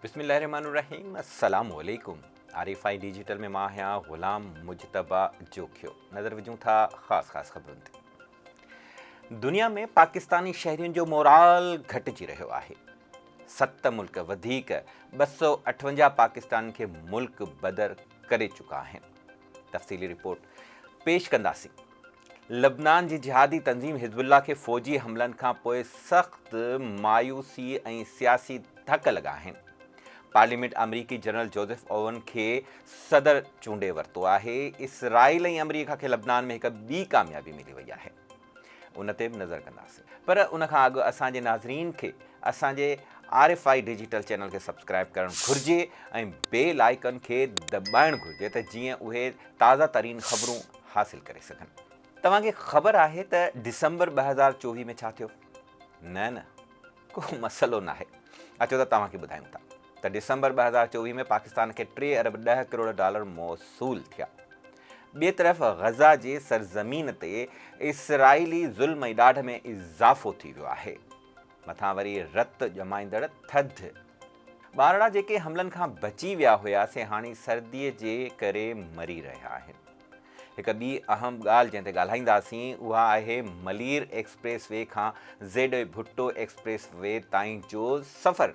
बिस्मिल्लाहिर्रहमानिर्रहीम अस्सलाम वालेकुम। आरिफाई डिजिटल में मां आहियां ग़ुलाम मुजतबा जोखियो। नज़र विझूं था ख़ासि ख़बरुनि ते। दुनिया में पाकिस्तानी शहरियुनि जो मोराल घटिजी रहियो आहे। 7 मुल्क वधीक 258 पाकिस्तान खे मुल्क बदर करे चुका आहिनि। तफ़सीली रिपोर्ट पेश कंदासीं। लबनान जी जिहादी तंज़ीम हिज़्बुल्लाह खे फ़ौजी हमलनि खां पोइ सख़्त मायूसी ऐं सियासी धक लॻा आहिनि। पार्लियामेंट अमरीकी जनरल जोसेफ ओवन खे सदर चूंडे वरितो आहे। इसराइल ऐं अमरीका खे लबनान में हिकु ॿी कामयाबी मिली वई आहे। उन ते बि नज़र कंदासीं, पर उन खां अॻु असांजे नाज़रीन खे असांजे RFI डिजिटल चैनल खे सब्सक्राइब करणु घुरिजे ऐं बेल आइकन खे दॿाइणु घुरिजे त जीअं उहे ताज़ा तरीन ख़बरूं हासिल करे सघनि। तव्हांखे ख़बर आहे त दिसंबर 2024 में छा थियो? न को मसइलो न आहे। अचो त तव्हांखे ॿुधायूं था त दिसंबर 2024 में पाकिस्तान खे 3 अरब 10 करोड़ डॉलर मौसूल थिया। ॿिए तरफ़ गज़ा जे सरज़मीन ते इसराइली ज़ुल्म ऐं ॾाढ में इज़ाफ़ो थी वियो आहे। मथां वरी रत ॼमाईंदड़ थधि। ॿारड़ा जेके हमलनि खां बची विया हुआ से हाणे सर्दीअ जे करे मरी रहिया आहिनि। हिकु ॿी अहम ॻाल्हि जंहिं ते ॻाल्हाईंदासीं उहा आहे मलीर एक्सप्रेस वे खां ज़ेड भुट्टो एक्सप्रेस वे ताईं जो सफ़र।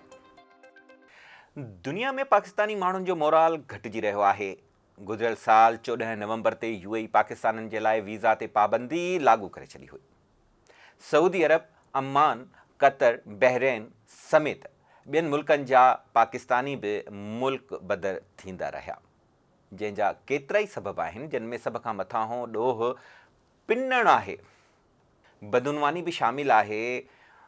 दुनिया में पाकिस्तानी माण्हुनि जो मोराल घटिजी रहियो आहे। गुज़िरियल साल 14 नवंबर ते UAE पाकिस्ताननि जे लाइ वीज़ा ते पाबंदी लागू करे छॾी हुई। सऊदी अरब, अमान, कतर, बहरैन समेत ॿियनि मुल्कनि जा पाकिस्तानी बि मुल्क बदर थींदा रहिया, जंहिंजा केतिरा ई सबब आहिनि, जिन में सभ खां मथां ॾोह पिनणु आहे। बदुनवानी बि शामिल आहे,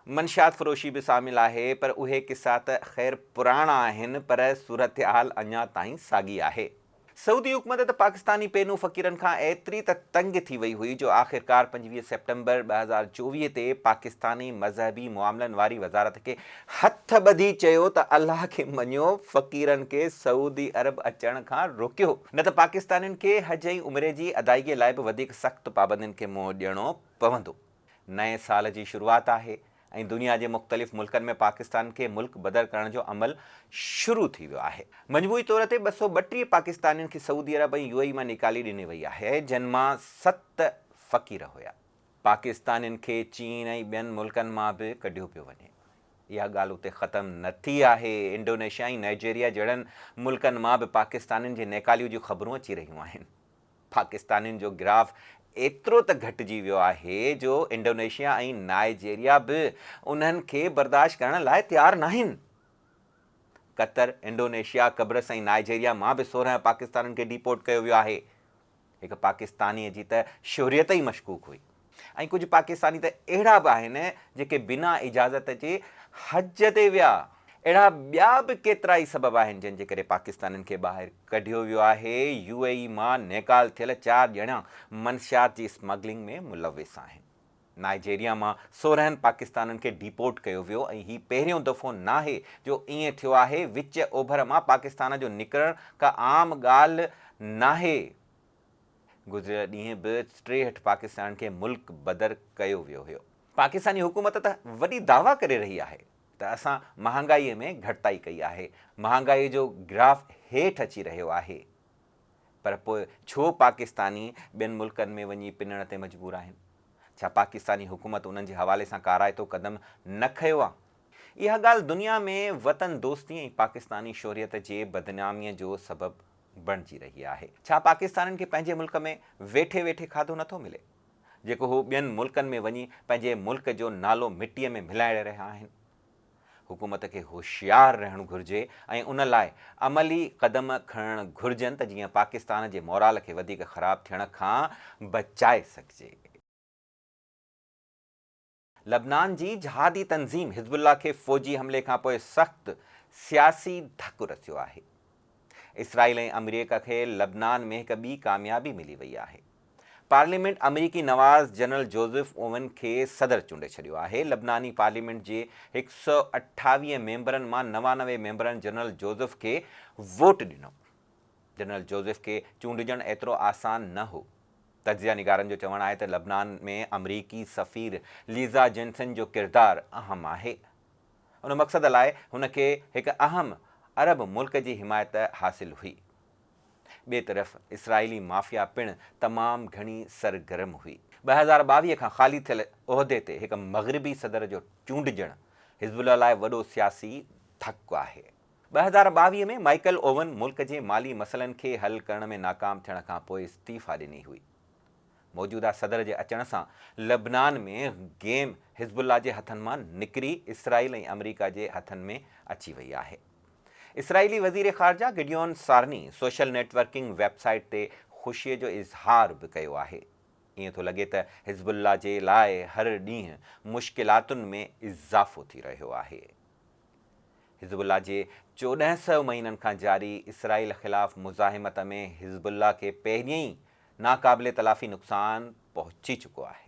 मनशियात फ़रोशी बि शामिल आहे, पर उहे किस्सा त ख़ैर पुराणा आहिनि, पर सूरत हाल अञा ताईं साॻी आहे। सऊदी हुकूमत त पाकिस्तानी पेनू फ़क़ीरनि खां एतिरी त तंग थी वई हुई जो आख़िरकार 25 सेप्टेंबर 2024 ते पाकिस्तानी मज़हबी मुआमलनि वारी वज़ारत खे हथ ॿधी चयो त अल्लाह खे मञियो, फ़क़ीरनि खे सऊदी अरब अचण खां रोकियो, न त पाकिस्तानियुनि खे हज ऐं उमिरे जी अदायगीअ लाइ बि वधीक सख़्तु पाबंदियुनि खे मुंहुं ॾियणो पवंदो। नए साल जी शुरूआति आहे ऐं दुनिया जे मुख़्तलिफ़ मुल्कनि में पाकिस्तान खे मुल्क बदर करण जो अमल शुरू थी वियो आहे। मजमूई तौर ते 232 पाकिस्तानियुनि खे सऊदी अरब ऐं UAE मां निकाली ॾिनी वई आहे, जिन मां 7 फ़क़ीर हुया। पाकिस्तानियुनि खे चीन ऐं ॿियनि मुल्कनि मां बि कढियो पियो वञे। इहा ॻाल्हि उते ख़तमु न थी आहे। इंडोनेशिया ऐं नाइजीरिया जहिड़नि मुल्कनि मां बि पाकिस्तानियुनि जे नेकालियूं जूं ख़बरूं अची रहियूं आहिनि। पाकिस्तानियुनि जो ग्राफ एतिरो त घटिजी वियो आहे जो इंडोनेशिया ऐं नाइजीरिया बि उन्हनि खे बर्दाश्त करण लाइ तयारु नाहिनि। कतर, इंडोनेशिया, कब्रस ऐं नाइजीरिया मां बि 16 पाकिस्तानियुनि खे डिपोर्ट कयो वियो आहे। हिकु पाकिस्तानीअ जी त शोहरियत ई मशकूक हुई ऐं कुझु पाकिस्तानी त अहिड़ा बि आहिनि जेके बिना इजाज़त जे हज ते विया। अहिड़ा ॿिया बि केतिरा ई सबब आहिनि जंहिंजे करे पाकिस्तानियुनि खे ॿाहिरि कढियो वियो आहे। UAE मां नेकाल थियल 4 ॼणा मनशियात जी स्मगलिंग में मुलविस आहिनि। नाइजीरिया मां 16 पाकिस्तानियुनि खे डिपोर्ट कयो वियो ऐं हीउ पहिरियों दफ़ो न आहे जो ईअं थियो आहे। विच ओभर मां पाकिस्तान जो निकिरणु का आम ॻाल्हि नाहे। गुज़िरियल ॾींहं बि 63 पाकिस्तान खे मुल्क बदर कयो वियो हुयो। पाकिस्तानी हुकूमत त वॾी दावा करे रही आहे त असां महांगाईअ में घटिताई कई आहे, महांगाई जो ग्राफ हेठि अची रहियो आहे, पर पोइ छो पाकिस्तानी ॿियनि मुल्कनि में वञी पिनण ते मजबूर आहिनि? छा पाकिस्तानी हुकूमत उन्हनि जे हवाले सां काराइतो क़दम न खयो आहे? इहा ॻाल्हि दुनिया में वतन दोस्ती ऐं पाकिस्तानी शोहरियत जे बदनामीअ जो सबबु बणिजी रही आहे। छा पाकिस्तानियुनि खे पंहिंजे मुल्क में वेठे वेठे खाधो नथो मिले, जेको हू ॿियनि मुल्कनि में वञी पंहिंजे मुल्क जो नालो मिटीअ में मिलाए रहिया आहिनि? हुकूमत खे होशियारु रहणु घुरिजे ऐं उन लाइ अमली क़दम खणणु घुरिजनि त जीअं पाकिस्तान जे मोराल खे वधीक ख़राबु थियण खां बचाए सघिजे। लबनान जी जिहादी तंज़ीम हिज़्बुल्लाह खे फ़ौजी हमले खां पोइ सख़्तु सियासी धकु रसियो आहे। इसराइल ऐं अमरीका खे लबनान में हिकु ॿी कामयाबी मिली वई आहे। पार्लियामेंट अमरीकी नवाज़ जनरल जोसेफ ओवन खे सदर चूंडे छॾियो आहे। लबनानी पार्लियामेंट जे 128 मेंबरनि मां 99 मेंबरनि जनरल जोसेफ खे वोट ॾिनो। जनरल जोसेफ खे चूंडजणु एतिरो आसान न हो। तजिया निगारनि जो चवणु आहे त लबनान में अमरीकी सफ़ीर लीज़ा जेनसन जो किरदारु अहम आहे। उन मक़सद लाइ हुनखे हिकु अहम अरब मुल्क जी हिमायत हासिल हुई। ॿिए तरफ़ इसराइली माफ़िया पिणु तमामु घणी सरगर्म हुई। 2022 खां ख़ाली थियल उहिदे ते हिकु मग़रिबी सदर जो चूंडजणु हिज़्बुल्लाह लाइ वॾो सियासी धकु आहे। 2022 में माइकल ओवन मुल्क जे माली मसइलनि खे हल करण में नाकाम थियण खां पोइ इस्तीफ़ा ॾिनी हुई। मौजूदा सदर जे अचण सां लबनान में गेम हिज़्बुल्लाह जे हथनि मां निकिरी इसराइल ऐं अमरीका जे हथनि में अची वई आहे। इसराइली वज़ीर ख़ारजा गिडियोन सारनी सोशल नेटवर्किंग वेबसाइट ते ख़ुशीअ जो इज़हार बि कयो आहे। ईअं थो लॻे त हिज़्बुल्लाह जे लाइ हर ॾींहुं मुश्किलातुनि में इज़ाफ़ो थी रहियो आहे। हिज़्बुल्लाह जे 1400 महीननि खां जारी इसराइल ख़िलाफ़ मुज़ाहिमत में हिज़्बुल्लाह खे पहिरियों ई नाक़ाबिले तलाफ़ी नुक़सान पहुची चुको आहे।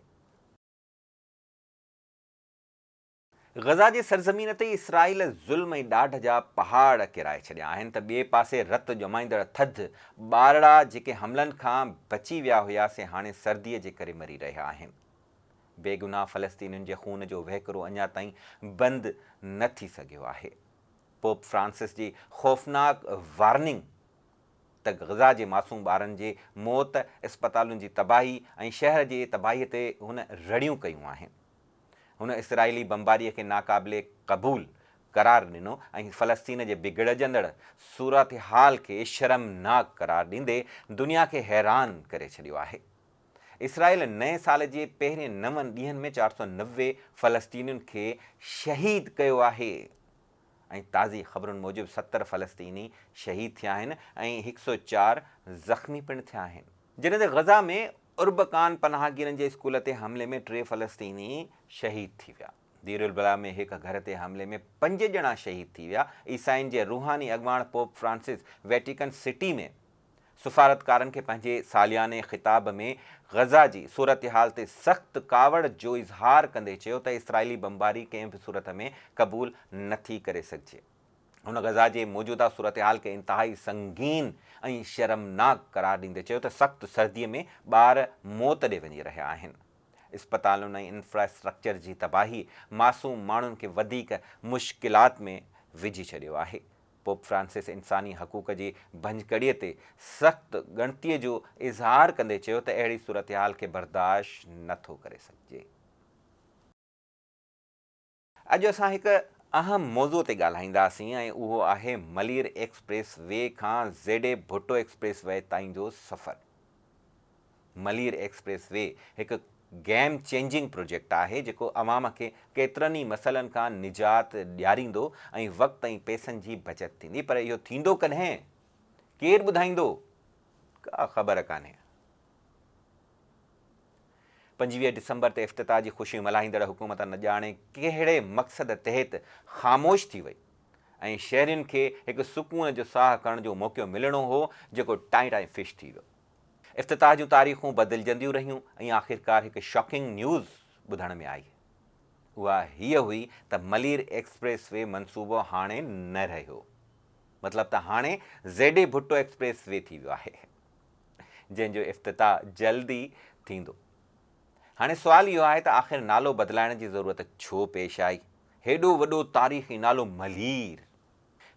गज़ा जे सरज़मीन ते इसराइल ज़ुल्म ऐं ॾाढ जा पहाड़ किराए छॾिया आहिनि त ॿिए पासे रत ॼमाईंदड़ थधि ॿारड़ा जेके हमलनि खां बची विया हुआसीं हाणे सर्दीअ जे करे मरी रहिया आहिनि। बेगुनाह फ़लस्तीनियुनि जे खून जो वहिकिरो अञा ताईं बंदि न थी सघियो आहे। पोप फ्रांसिस जी ख़ौफ़नाक वार्निंग त गज़ा जे मासूम ॿारनि जे मौत, इस्पतालुनि जी तबाही ऐं शहर जे तबाहीअ ते हुन रड़ियूं कयूं आहिनि। हुन इसराइली बमबारीअ खे नाक़ाबिले क़बूल करार ॾिनो ऐं फ़लस्तीन जे बिगड़जंदड़ सूरत हाल खे शर्मनाक करार ॾींदे दुनिया खे हैरान करे छॾियो आहे। इसराइल नए साल जे पहिरें 9 ॾींहंनि में 490 फ़लस्तीनियुनि खे शहीद कयो आहे ऐं ताज़ी ख़बरुनि मूजिबि 70 फ़लस्तीनी शहीद थिया आहिनि ऐं 104 ज़ख़्मी पिणु थिया आहिनि। जॾहिं त गज़ा में उर्बकान पनाहगीरनि जे स्कूल ते हमले में 3 फ़लस्तीनी शहीद थी विया। दीर उल बला में हिकु घर ते हमले में 5 ॼणा शहीद थी विया। ईसाइनि जे रूहानी अॻवान पोप फ्रांसिस वेटिकन सिटी में सुफ़ारतकारनि खे पंहिंजे सालियाने ख़िताब में गज़ा जी सूरत हाल ते सख़्तु कावड़ जो इज़हार कंदे चयो त इसराइली बमबारी कंहिं बि सूरत में क़बूल नथी करे सघिजे। हुन गज़ा जे मौजूदा सूरत हाल खे इंतिहाई संगीन ऐं शर्मनाक करार ॾींदे चयो त सख़्तु सर्दीअ में ॿार मौत ॾे वञी रहिया आहिनि। इस्पतालुनि ऐं इंफ्रास्ट्रक्चर जी तबाही मासूम माण्हुनि खे वधीक मुश्किलात में विझी छॾियो आहे। पोप फ्रांसिस इंसानी हक़ूक़ जी भंजकड़ीअ ते सख़्तु ॻणतीअ जो इज़हार कंदे चयो त अहिड़ी सूरत हाल खे बर्दाश्त नथो करे सघिजे। अॼु असां हिकु अहम मौज़ूअ ते ॻाल्हाईंदासीं ऐं उहो आहे मलीर एक्सप्रेस वे खां ज़ेडे भुट्टो एक्सप्रेस वे ताईं जो सफ़रु। मलीर एक्सप्रेस वे हिकु गेम चेंजिंग प्रोजेक्ट आहे जेको अवाम खे केतिरनि ई मसइलनि खां निजात ॾियारींदो ऐं वक़्तु ऐं पैसनि जी बचत थींदी। पर इहो थींदो कॾहिं, केरु ॿुधाईंदो, का ख़बर कान्हे। 25 डिसंबर ते इफ़्तिताह जी ख़ुशी मल्हाईंदड़ हुकूमत न ॼाणे कहिड़े मक़सद तहत ख़ामोश थी वई ऐं शहरियुनि खे हिकु सुकून जो साह करण जो मौक़ो मिलणो हो जेको टाई टाई फिश थी वियो। इफ़्तिताह जूं तारीख़ूं बदिलजंदियूं रहियूं ऐं आख़िरकार हिकु शॉकिंग न्यूज़ ॿुधण में आई। उहा हीअ हुई त मलीर एक्सप्रेस वे मनसूबो हाणे न रहियो। मतिलबु त हाणे ज़ेडे भुट्टो एक्सप्रेस वे थी वियो आहे जंहिंजो इफ़्तिताह जल्दी थींदो। हाणे सुवालु इहो आहे त आख़िर नालो बदिलाइण जी ज़रूरत छो पेश आई? हेॾो वॾो तारीख़ी नालो मलीर।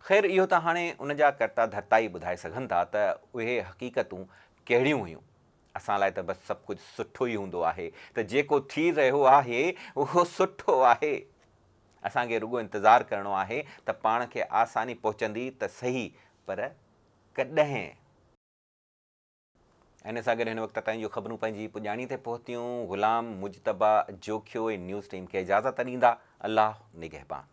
ख़ैर इहो त हाणे उन जा कर्ता धर्ता ई ॿुधाए सघनि था त उहे हक़ीक़तूं कहिड़ियूं हुयूं। असां लाइ त बसि सभु कुझु सुठो ई हूंदो आहे त जेको थी रहियो आहे उहो सुठो आहे। असांखे रुॻो इंतज़ारु करिणो आहे त पाण खे आसानी पहुचंदी त सही, पर कॾहिं? इन सां गॾु हिन वक़्तु ताईं जो ख़बरूं पंहिंजी पुॼाणी ते पहुतियूं। ग़ुलाम मुजतबा जोखियो ऐं न्यूज़ टीम खे इजाज़त ॾींदा। अल्लाह निगहबान।